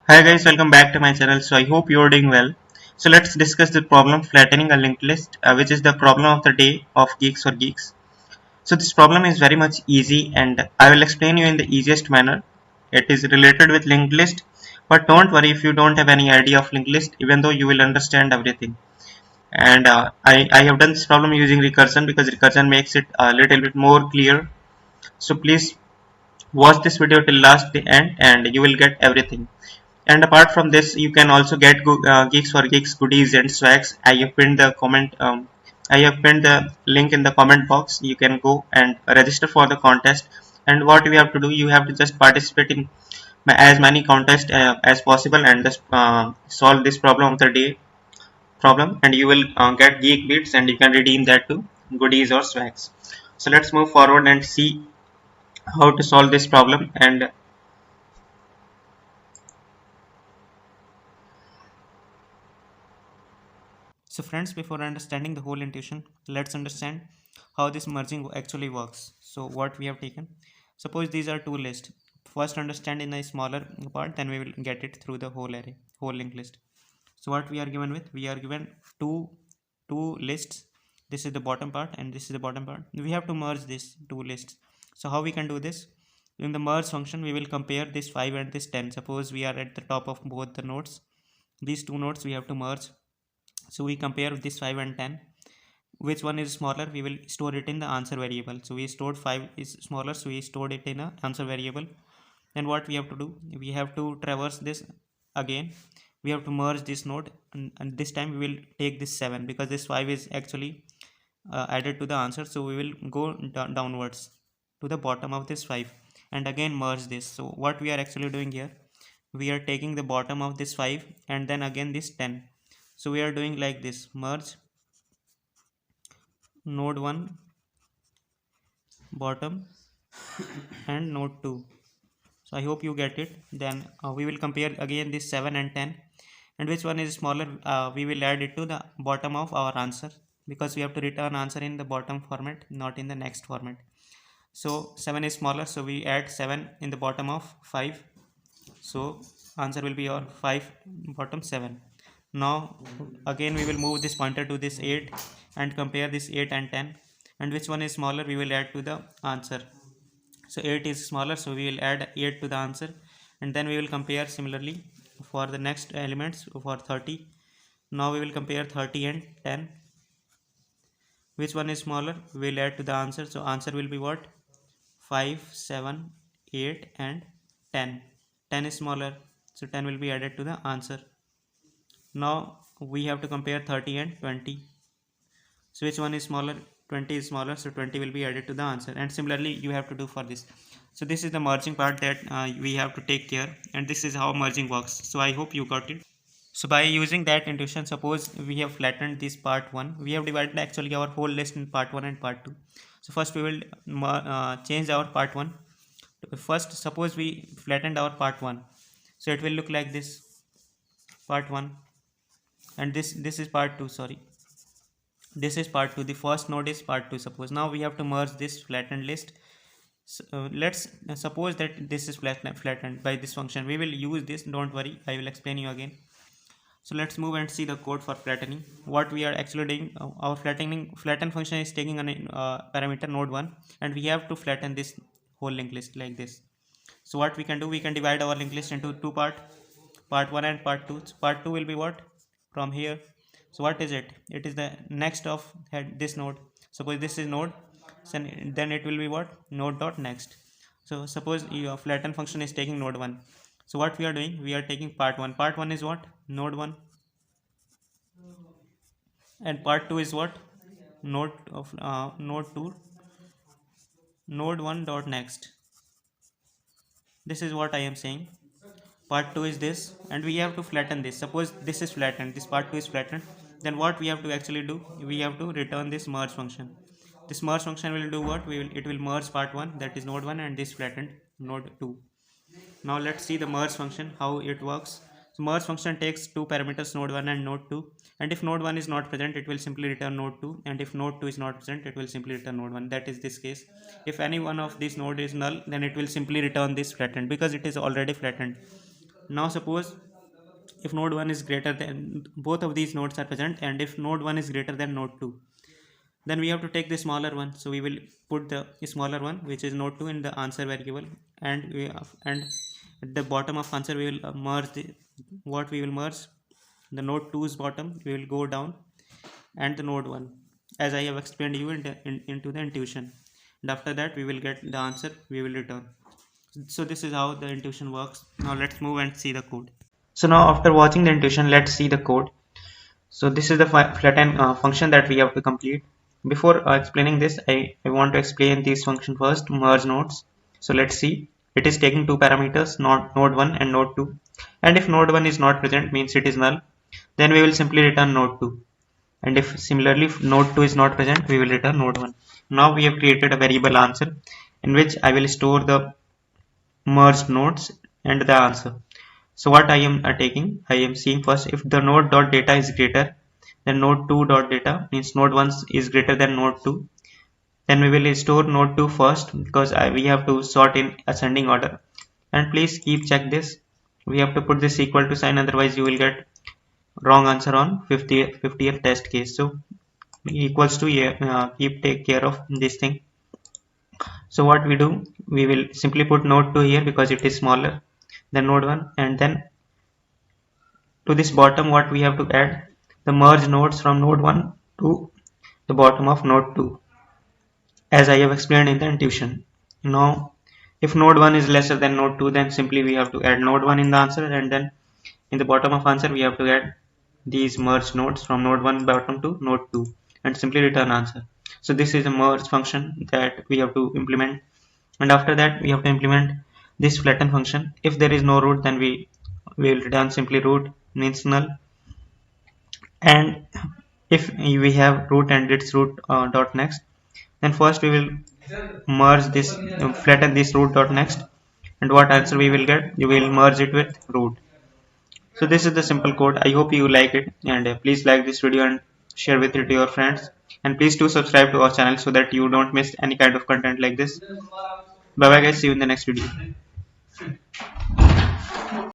Hi guys, welcome back to my channel. So I hope you are doing well. So let's discuss the problem flattening a linked list, which is the problem of the day of Geeks for Geeks. So this problem is very much easy and I will explain you in the easiest manner. It is related with linked list, but don't worry if you don't have any idea of linked list, even though you will understand everything. And I have done this problem using recursion because recursion makes it a little bit more clear. So please watch this video till last the end and you will get everything. And apart from this, you can also get Geeks for Geeks goodies and swags. I have pinned the comment. I have pinned the link in the comment box. You can go and register for the contest. And what you have to do, you have to just participate in as many contests as possible and just solve this problem of the day problem. And you will get geek bits and you can redeem that to goodies or swags. So let's move forward and see how to solve this problem. And So friends, before understanding the whole intuition, let's understand how this merging actually works. So what we have taken, suppose these are two lists. First understand in a smaller part, then we will get it through the whole array, whole linked list. So what we are given with, we are given two lists. This is the bottom part and this is the bottom part. We have to merge these two lists. So how we can do this? In the merge function, we will compare this 5 and this 10. Suppose we are at the top of both the nodes. These two nodes we have to merge, so we compare this 5 and 10, which one is smaller, we will store it in the answer variable. So we stored 5 is smaller, so we stored it in a answer variable. And what we have to do, we have to traverse this again. We have to merge this node, and this time we will take this 7 because this 5 is actually added to the answer. So we will go downwards to the bottom of this 5 and again merge this. So what we are actually doing here, we are taking the bottom of this 5 and then again this 10. So we are doing like this: merge node 1 bottom and node 2. So I hope you get it. Then we will compare again this 7 and 10, and which one is smaller, we will add it to the bottom of our answer, because we have to return answer in the bottom format, not in the next format. So 7 is smaller, so we add 7 in the bottom of 5. So answer will be our 5 bottom 7. Now again we will move this pointer to this 8 and compare this 8 and 10, and which one is smaller, we will add to the answer. So 8 is smaller, so we will add 8 to the answer, and then we will compare similarly for the next elements for 30. Now we will compare 30 and 10. Which one is smaller, we will add to the answer. So answer will be what? 5, 7, 8 and 10. 10 is smaller, so 10 will be added to the answer. Now we have to compare 30 and 20. So which one is smaller? 20 is smaller, so 20 will be added to the answer, and similarly you have to do for this. So this is the merging part that we have to take care, and this is how merging works. So I hope you got it. So by using that intuition, suppose we have flattened this part 1, we have divided actually our whole list in part 1 and part 2. So first we will change our part 1. First, suppose we flattened our part 1, so it will look like this: part 1, and this is part 2, sorry, this is part 2, the first node is part 2. Suppose now we have to merge this flattened list. So, let's suppose that this is flattened by this function. We will use this, don't worry, I will explain you again. So let's move and see the code for flattening. What we are actually doing, our flatten function is taking an parameter node 1, and we have to flatten this whole linked list like this. So what we can do, we can divide our linked list into two part 1 and part 2. So part 2 will be what? From here. So what is it? It is the next of this node. Suppose this is node, so then it will be what? Node dot next. So suppose your flatten function is taking node 1. So what we are doing, we are taking part 1. Part 1 is what? Node 1. And part 2 is what? Node 2, node 1 dot next. This is what I am saying. Part 2 is this, and we have to flatten this. Suppose this is flattened, this part 2 is flattened, then what we have to actually do, we have to return this merge function. This merge function will do what? It will merge part 1, that is node 1, and this flattened node 2. Now let's see the merge function, how it works. So merge function takes two parameters, node 1 and node 2, and if node 1 is not present, it will simply return node 2, and if node 2 is not present, it will simply return node 1. That is this case. If any one of these node is null, then it will simply return this flattened, because it is already flattened. Now suppose if node 1 is greater than, both of these nodes are present, and if node 1 is greater than node 2, then we have to take the smaller one. So we will put the smaller one, which is node 2, in the answer variable, and and at the bottom of answer we will merge what we will merge, the node 2's bottom we will go down, and the node 1, as I have explained you into the intuition, and after that we will get the answer we will return. So this is how the intuition works. Now let's move and see the code. So now after watching the intuition, let's see the code. So this is the flatten function that we have to complete. Before explaining this, I want to explain this function first, merge nodes. So let's see. It is taking two parameters, node 1 and node 2. And if node 1 is not present, means it is null, then we will simply return node 2. And if similarly if node 2 is not present, we will return node 1. Now we have created a variable answer in which I will store the merged nodes and the answer. So what I am taking, I am seeing first if the node dot data is greater than node 2 dot data, means node 1 is greater than node 2, then we will store node 2 first, because we have to sort in ascending order. And please keep check this, we have to put this equal to sign, otherwise you will get wrong answer on 50th test case. So equals to take care of this thing. So what we do, we will simply put node 2 here because it is smaller than node 1, and then to this bottom what we have to add, the merge nodes from node 1 to the bottom of node 2, as I have explained in the intuition. Now if node 1 is lesser than node 2, then simply we have to add node 1 in the answer, and then in the bottom of answer we have to add these merge nodes from node 1 bottom to node 2, and simply return answer. So this is a merge function that we have to implement, and after that we have to implement this flatten function. If there is no root, then we will return simply root, means null. And if we have root and its root dot next, then first we will merge this, flatten this root dot next, and what answer we will get, you will merge it with root. So this is the simple code. I hope you like it, and please like this video and share with it to your friends, and please do subscribe to our channel so that you don't miss any kind of content like this. Bye bye guys, see you in the next video.